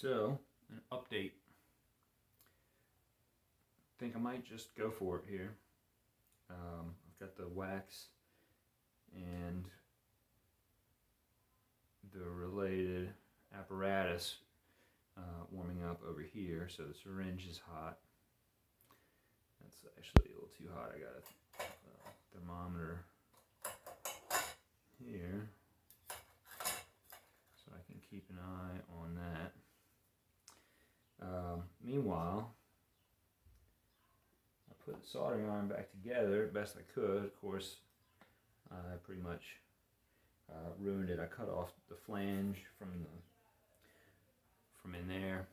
So, an update. I think I might just go for it here. I've got the wax and the related apparatus warming up over here. So the syringe is hot. That's actually a little too hot. I got a thermometer here so I can keep an eye on that. Meanwhile, I put the soldering iron back together best I could. Of course, I pretty much ruined it. I cut off the flange from in there,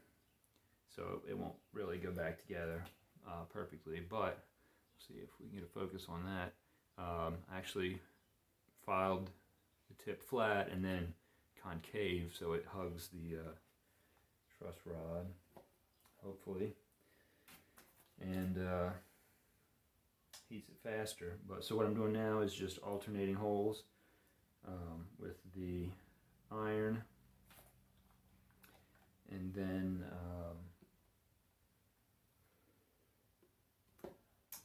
so it won't really go back together perfectly. But let's see if we can get a focus on that. I actually filed the tip flat and then concave so it hugs the truss rod, hopefully, and heats it faster. But so what I'm doing now is just alternating holes with the iron, and then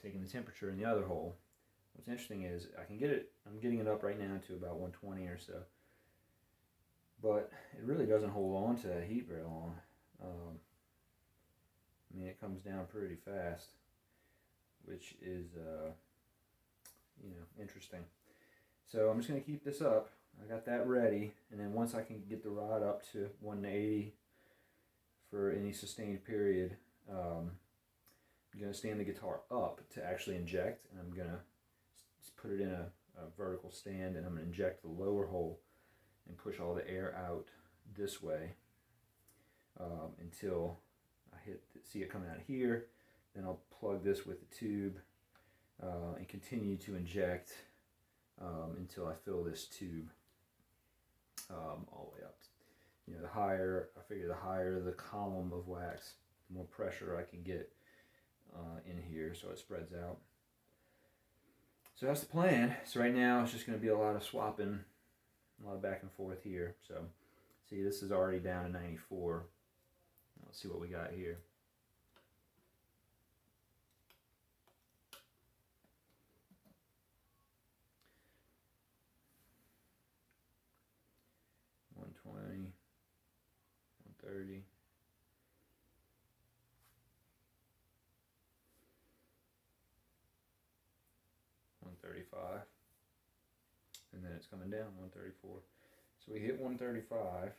taking the temperature in the other hole. What's interesting is I'm getting it up right now to about 120 or so, but it really doesn't hold on to that heat very long. I mean, it comes down pretty fast, which is interesting. So I'm just going to keep this up. I got that ready, and then once I can get the rod up to 180 for any sustained period, I'm going to stand the guitar up to actually inject, and I'm going to put it in a vertical stand, and I'm going to inject the lower hole and push all the air out this way until I see it coming out here. Then I'll plug this with the tube and continue to inject until I fill this tube all the way up. You know, the higher the column of wax, the more pressure I can get in here so it spreads out. So that's the plan. So right now it's just going to be a lot of swapping, a lot of back and forth here. So see, this is already down to 94. Let's see what we got here. $120, $130. $135, and then it's coming down, 134. So we hit 135.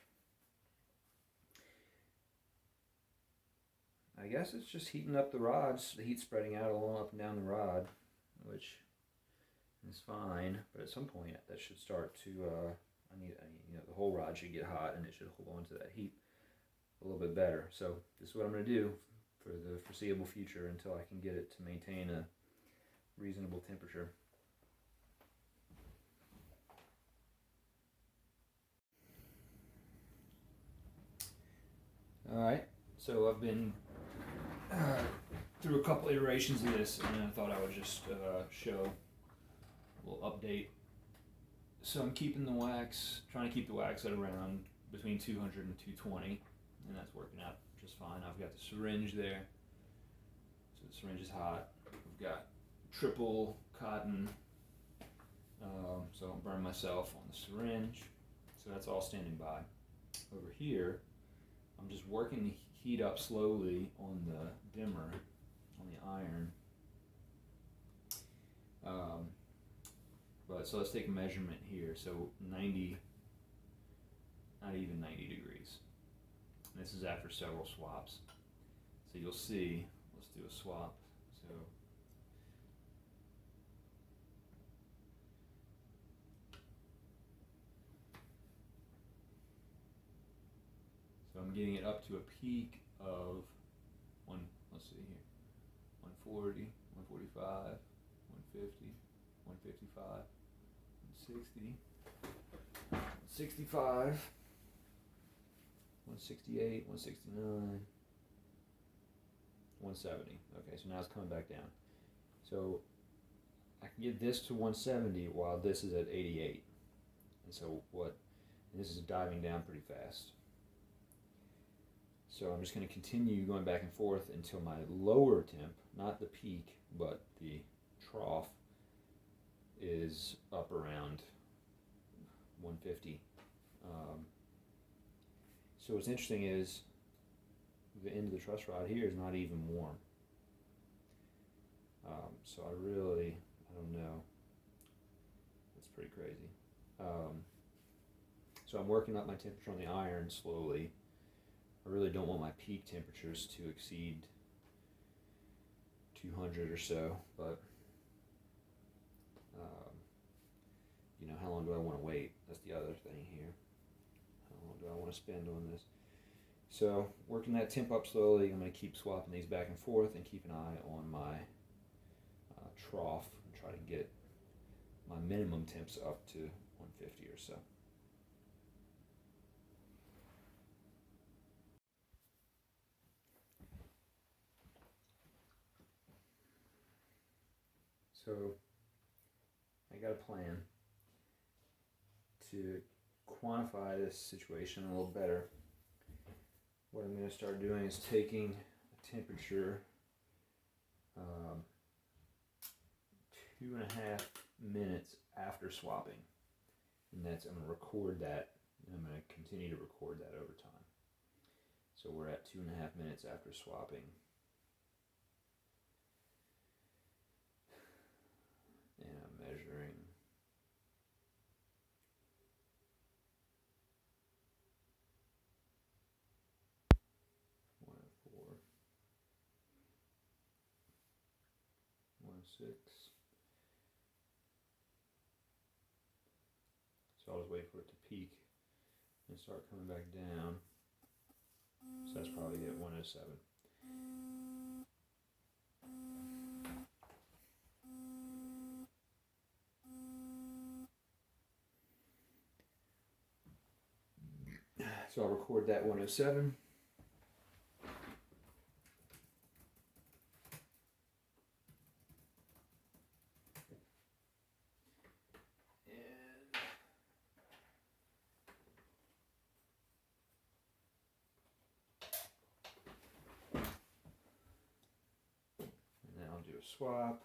I guess it's just heating up the rods, the heat spreading out along up and down the rod, which is fine. But at some point, that should start to. The whole rod should get hot, and it should hold on to that heat a little bit better. So this is what I'm going to do for the foreseeable future until I can get it to maintain a reasonable temperature. Alright, so I've been through a couple iterations of this, and I thought I would just show a little update. So I'm keeping the wax, trying to keep the wax at around between 200 and 220, and that's working out just fine. I've got the syringe there, so the syringe is hot. We've got triple cotton, so I don't burn myself on the syringe. So that's all standing by. Over here, I'm just working the heat up slowly on the dimmer, on the iron. So let's take a measurement here. So 90, not even 90 degrees. And this is after several swaps. So you'll see, let's do a swap. So I'm getting it up to a peak of let's see here, 140, 145, 150, 155, 160, 165, 168, 169, 170. Okay, so now it's coming back down. So I can get this to 170 while this is at 88. And so this is diving down pretty fast. So I'm just going to continue going back and forth until my lower temp, not the peak, but the trough, is up around 150. So what's interesting is the end of the truss rod here is not even warm. So I don't know. That's pretty crazy. So I'm working up my temperature on the iron slowly. I really don't want my peak temperatures to exceed 200 or so, but how long do I want to wait? That's the other thing here. How long do I want to spend on this? So working that temp up slowly, I'm going to keep swapping these back and forth and keep an eye on my trough and try to get my minimum temps up to 150 or so. So I got a plan to quantify this situation a little better. What I'm going to start doing is taking a temperature 2.5 minutes after swapping, and I'm going to record that, and I'm going to continue to record that over time. So we're at 2.5 minutes after swapping, and I'm measuring 104, 106. So I'll just wait for it to peak and start coming back down. So that's probably at 107. So I'll record that 107. And then I'll do a swap.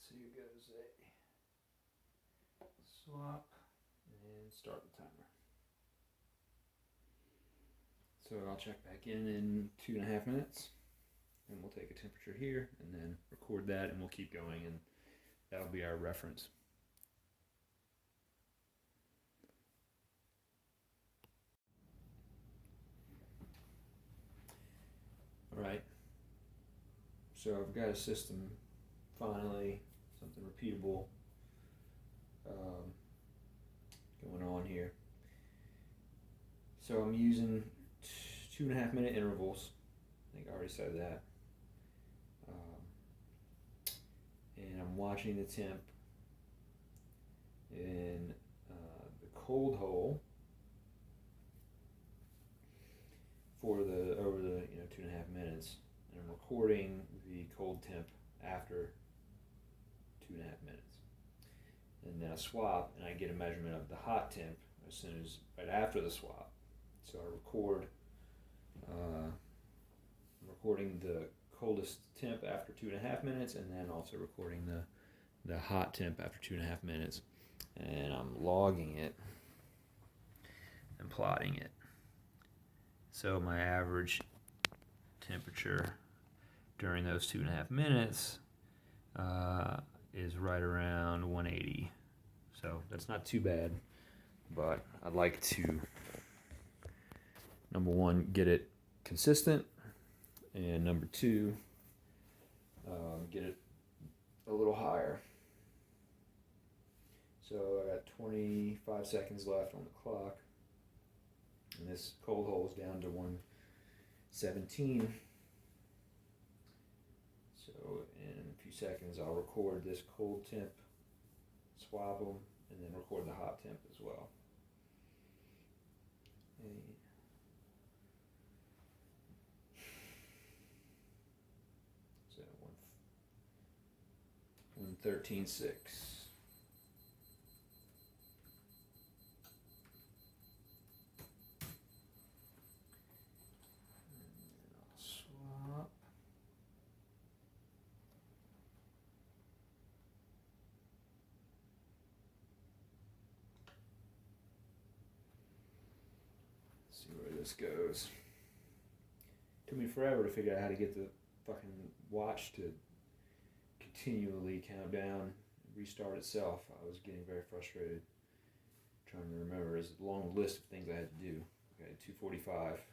So you goes a swap and start the timer. So I'll check back in 2.5 minutes, and we'll take a temperature here and then record that, and we'll keep going, and that'll be our reference. All right, so I've got a system, finally, something repeatable going on here. So I'm using 2.5 minute intervals. I think I already said that. And I'm watching the temp in the cold hole for over the 2.5 minutes, and I'm recording the cold temp after 2.5 minutes. And then I swap, and I get a measurement of the hot temp as soon as right after the swap. So I record. I'm recording the coldest temp after 2.5 minutes, and then also recording the hot temp after 2.5 minutes, and I'm logging it and plotting it. So my average temperature during those 2.5 minutes is right around 180. So that's not too bad, but I'd like to, number one, get it consistent, and number two, get it a little higher. So I got 25 seconds left on the clock. And this cold hole is down to 117. So in a few seconds I'll record this cold temp, swap them, and then record the hot temp as well. So 113.6. See where this goes. Took me forever to figure out how to get the fucking watch to continually count down and restart itself. I was getting very frustrated trying to remember. There's a long list of things I had to do. Okay, 245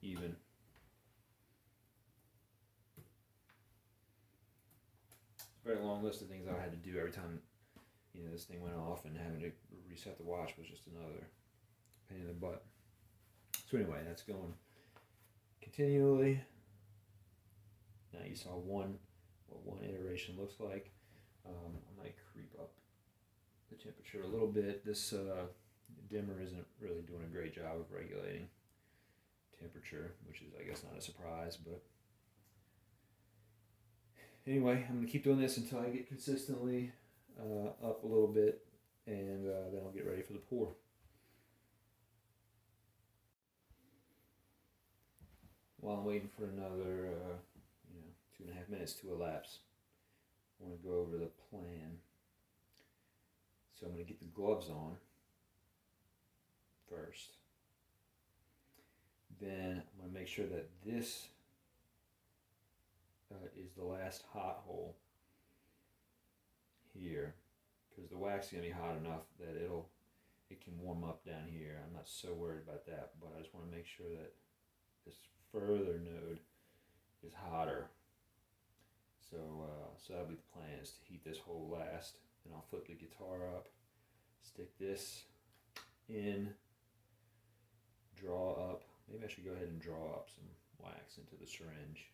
even. Very long list of things I had to do every time, you know, this thing went off, and having to reset the watch was just another pain in the butt. So anyway, that's going continually. Now you saw what one iteration looks like. I might creep up the temperature a little bit. This dimmer isn't really doing a great job of regulating temperature, which is, I guess, not a surprise, but anyway, I'm going to keep doing this until I get consistently up a little bit, and then I'll get ready for the pour. While I'm waiting for another 2.5 minutes to elapse, I want to go over the plan. So I'm going to get the gloves on first. Then I'm going to make sure that this is the last hot hole here, because the wax is going to be hot enough that it can warm up down here. I'm not so worried about that, but I just want to make sure that this further node is hotter. So that'll be the plan, is to heat this hole last. Then I'll flip the guitar up, stick this in, draw up. Maybe I should go ahead and draw up some wax into the syringe.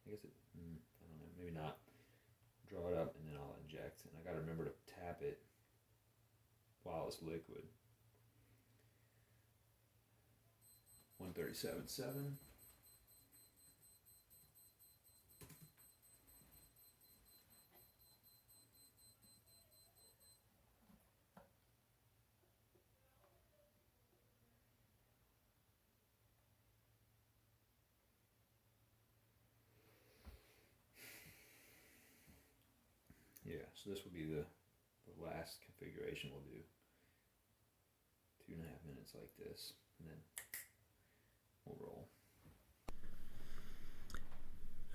I guess I don't know, maybe not. Draw it up and then I'll inject. And I gotta remember to tap it while it's liquid. 137.7. Yeah, so this will be the last configuration we'll do. 2.5 minutes like this, and then we'll roll.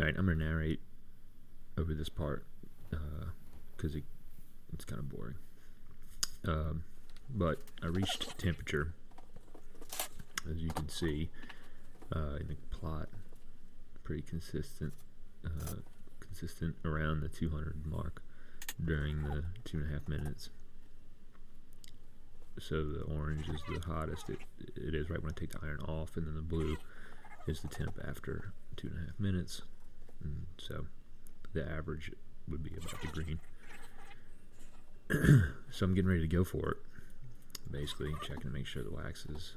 Alright, I'm going to narrate over this part because it's kind of boring. But I reached temperature, as you can see in the plot, pretty consistent around the 200 mark during the 2.5 minutes. So the orange is the hottest it is right when I take the iron off, and then the blue is the temp after 2.5 minutes. And so the average would be about the green. So I'm getting ready to go for it. Basically checking to make sure the wax is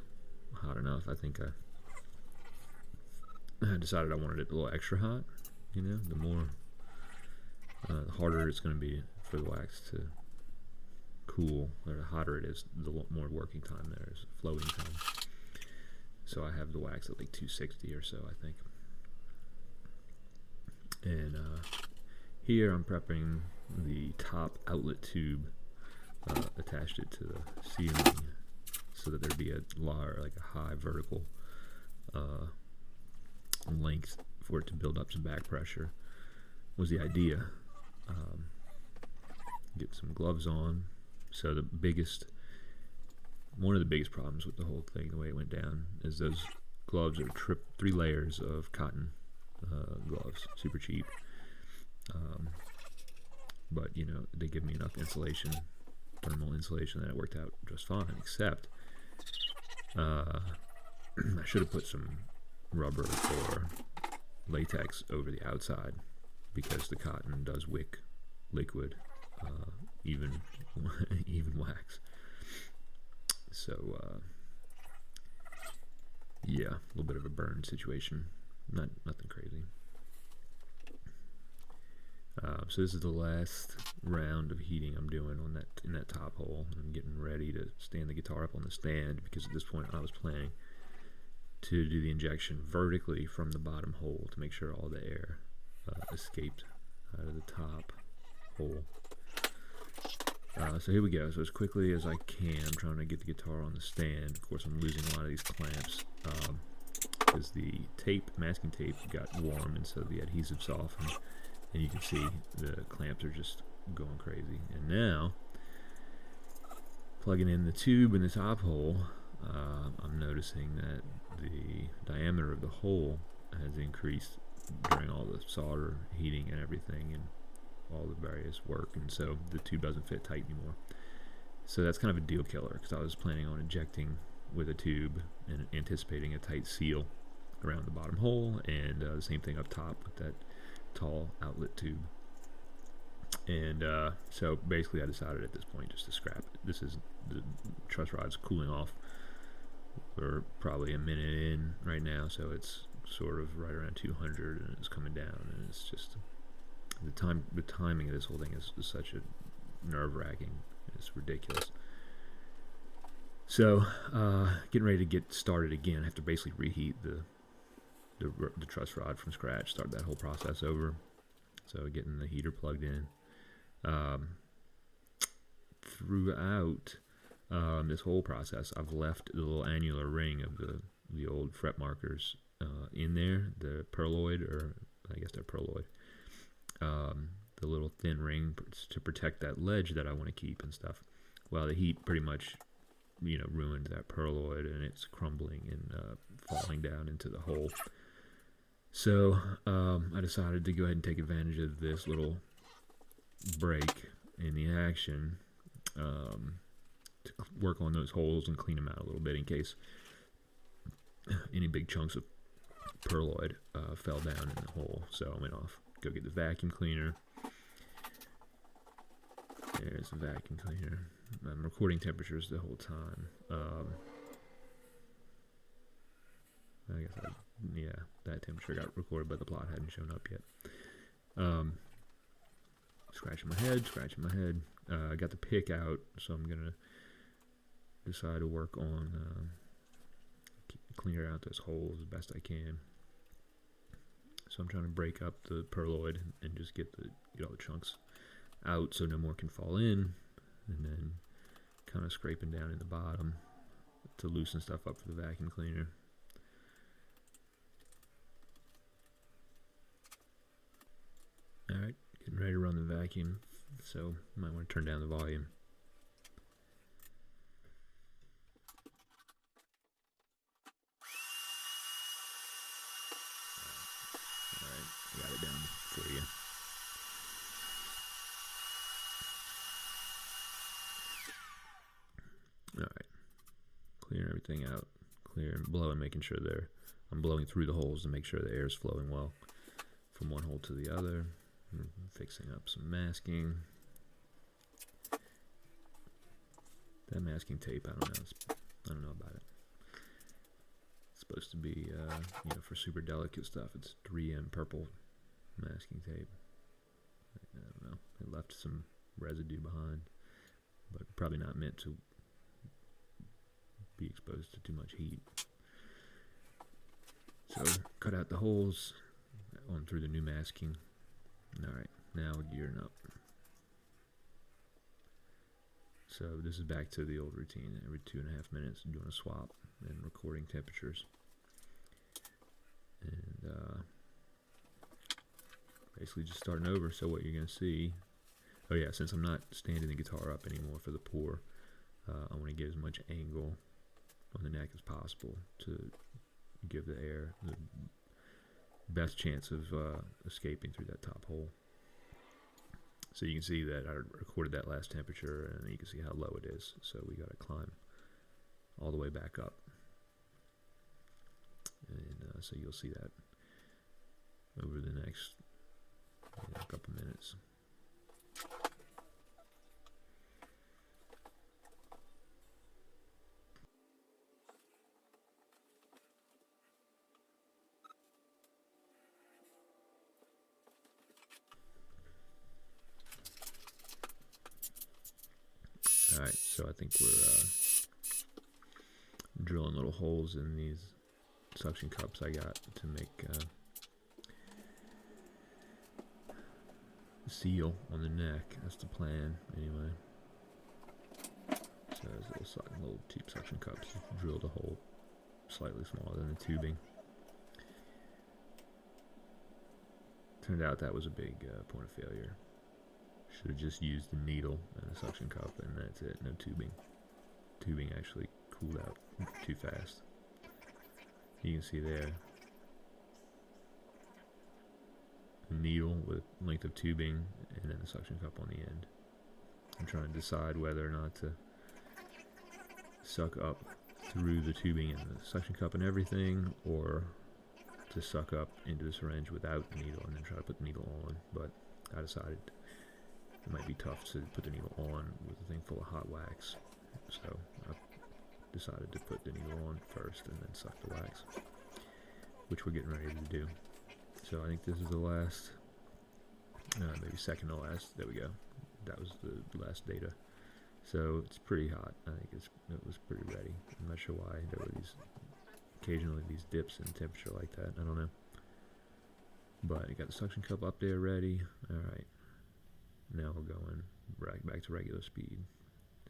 hot enough. I think I decided I wanted it a little extra hot. You know, the more the harder it's going to be for the wax to cool, or the hotter it is, the more working time there is, floating time. So I have the wax at like 260 or so, I think. And here I'm prepping the top outlet tube, attached it to the ceiling so that there'd be a high vertical length for it to build up some back pressure, was the idea. Get some gloves on. So one of the biggest problems with the whole thing, the way it went down, is those gloves are 3 layers of cotton gloves, super cheap. But you know, they give me enough insulation thermal insulation, then it worked out just fine, except I should have put some rubber or latex over the outside, because the cotton does wick liquid, even even wax. So yeah, a little bit of a burn situation, nothing crazy. So this is the last round of heating I'm doing on that in that top hole. I'm getting ready to stand the guitar up on the stand, because at this point I was planning to do the injection vertically from the bottom hole to make sure all the air escaped out of the top hole. So here we go. So as quickly as I can, I'm trying to get the guitar on the stand. Of course, I'm losing a lot of these clamps because the masking tape got warm, and so the adhesive softened, and you can see the clamps are just going crazy. And now, plugging in the tube in the top hole, I'm noticing that the diameter of the hole has increased during all the solder heating and everything, and all the various work, and so the tube doesn't fit tight anymore. So that's kind of a deal killer, because I was planning on injecting with a tube and anticipating a tight seal around the bottom hole, and the same thing up top with that tall outlet tube. And so basically I decided at this point just to scrap it. This is the truss rod's cooling off. We're probably a minute in right now, so it's sort of right around 200, and it's coming down, and it's just the timing of this whole thing is such a nerve-wracking. It's ridiculous. So getting ready to get started again. I have to basically reheat the truss rod from scratch, start that whole process over. So getting the heater plugged in. Throughout this whole process, I've left the little annular ring of the old fret markers in there, the perloid, or I guess they're perloid. The little thin ring to protect that ledge that I want to keep and stuff. Well, the heat pretty much, ruined that perloid, and it's crumbling and falling down into the hole. So I decided to go ahead and take advantage of this little break in the action to work on those holes and clean them out a little bit in case any big chunks of perloid fell down in the hole. So I went off, go get the vacuum cleaner. There's the vacuum cleaner. I'm recording temperatures the whole time. I guess that temperature got recorded, but the plot hadn't shown up yet. Scratching my head. I got the pick out, so I'm gonna decide to work on cleaning out those holes as best I can. So I'm trying to break up the perloid and just get all the chunks out so no more can fall in, and then kind of scraping down in the bottom to loosen stuff up for the vacuum cleaner. Alright, getting ready to run the vacuum, so might want to turn down the volume. Alright, I got it down for you. Alright, clearing everything out, blowing, making sure I'm blowing through the holes to make sure the air is flowing well from one hole to the other. I'm fixing up some masking. That masking tape, I don't know about it. It's supposed to be, for super delicate stuff. It's 3M purple masking tape. I don't know. It left some residue behind, but probably not meant to be exposed to too much heat. So cut out the holes on through the new masking. Alright, now we're gearing up. So this is back to the old routine. Every 2.5 minutes doing a swap and recording temperatures. And basically just starting over. So what you're going to see, since I'm not standing the guitar up anymore for the pour, I want to get as much angle on the neck as possible to give the air the best chance of escaping through that top hole. So you can see that I recorded that last temperature, and you can see how low it is. So we got to climb all the way back up. And so you'll see that over the next couple minutes. Alright, so I think we're drilling little holes in these suction cups I got to make a seal on the neck. That's the plan, anyway. So there's little cheap suction cups. Drilled a hole slightly smaller than the tubing. Turned out that was a big point of failure. Should have just used the needle and the suction cup, and that's it. No tubing. Tubing actually cooled out too fast. You can see there the needle with length of tubing, and then the suction cup on the end. I'm trying to decide whether or not to suck up through the tubing and the suction cup and everything, or to suck up into the syringe without the needle and then try to put the needle on. But I decided it might be tough to put the needle on with a thing full of hot wax, so I decided to put the needle on first and then suck the wax, which we're getting ready to do. So I think this is the last, maybe second to last. There we go. That was the last data. So it's pretty hot. I think it was pretty ready. I'm not sure why there were occasionally these dips in temperature like that. I don't know. But I got the suction cup up there ready. All right. Now we're going right back to regular speed.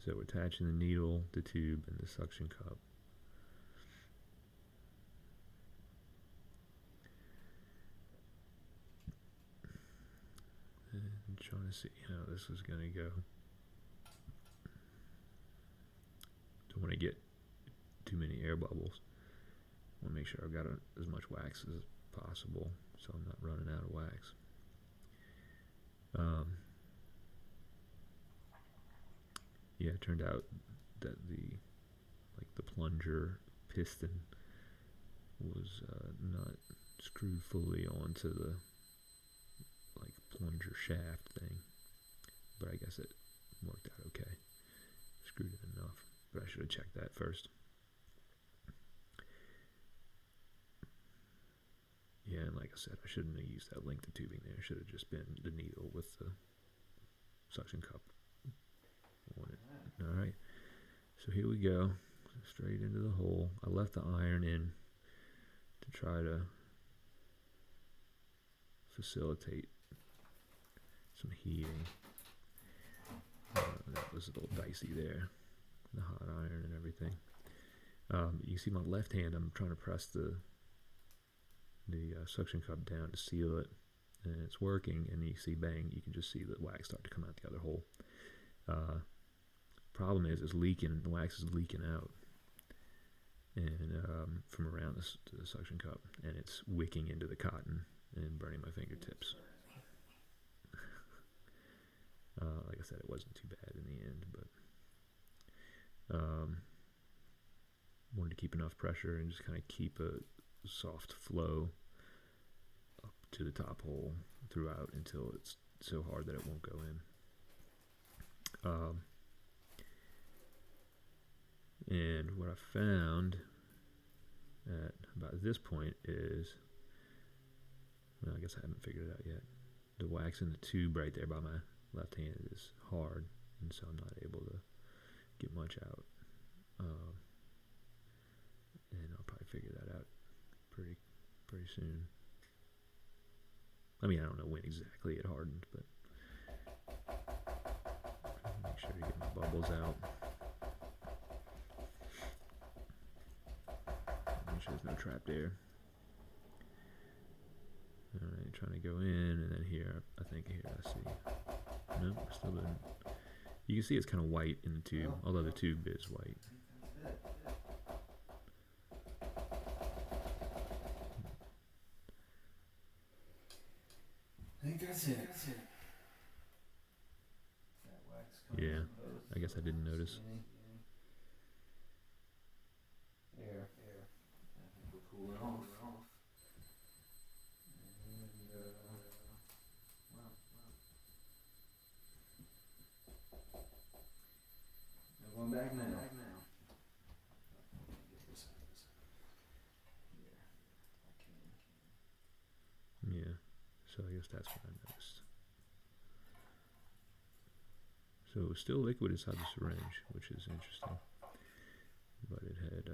So we're attaching the needle, the tube, and the suction cup. And I'm trying to see how this is going to go. Don't want to get too many air bubbles. I want to make sure I've got as much wax as possible, so I'm not running out of wax. Yeah, it turned out that the plunger piston was not screwed fully onto the plunger shaft thing, but I guess it worked out okay. Screwed it enough, but I should have checked that first. Yeah, and like I said, I shouldn't have used that length of tubing there. It should have just been the needle with the suction cup on it. Alright, so here we go, straight into the hole. I left the iron in to try to facilitate some heating. That was a little dicey there, the hot iron and everything. You see my left hand, I'm trying to press the suction cup down to seal it, and it's working, and you see, bang, you can just see the wax start to come out the other hole. Problem is, it's leaking. The wax is leaking out, and from around the suction cup, and it's wicking into the cotton and burning my fingertips. Like I said, it wasn't too bad in the end, but wanted to keep enough pressure and just kind of keep a soft flow up to the top hole throughout until it's so hard that it won't go in. And what I found at about this point is, well, I guess I haven't figured it out yet. The wax in the tube right there by my left hand is hard, and so I'm not able to get much out. And I'll probably figure that out pretty soon. I mean, I don't know when exactly it hardened, but make sure to get my bubbles out. Make sure there's no trapped air. Alright, trying to go in, and then here, I think here I see. No, still doesn't. You can see it's kind of white in the tube, although the tube is white. I think that's it. Yeah, I guess I didn't notice. There. I think we're cooling off. And, wow. I'm going back now. Get this out. Here. I can. Yeah, so I guess that's what I noticed. So it was still liquid inside the syringe, which is interesting. But it had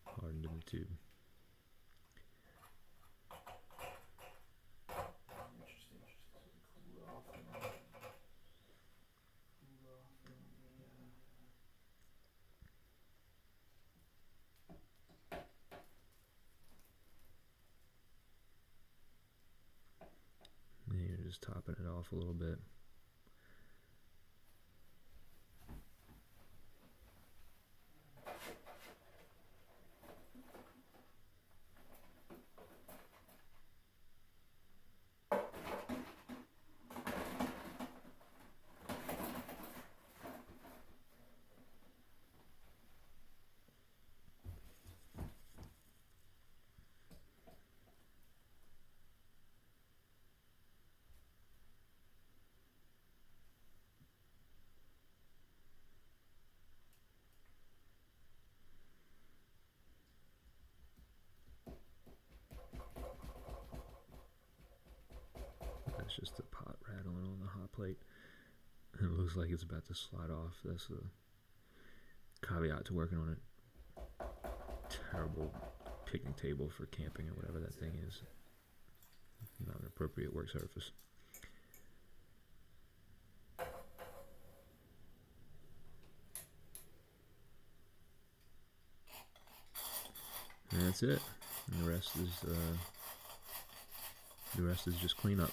hardened in the tube. Interesting. So we cool off and And you're just topping it off a little bit. That's just the pot rattling on the hot plate. It looks like it's about to slide off. That's the caveat to working on it. Terrible picnic table for camping or whatever that thing is. Not an appropriate work surface. And that's it. And the rest is just cleanup.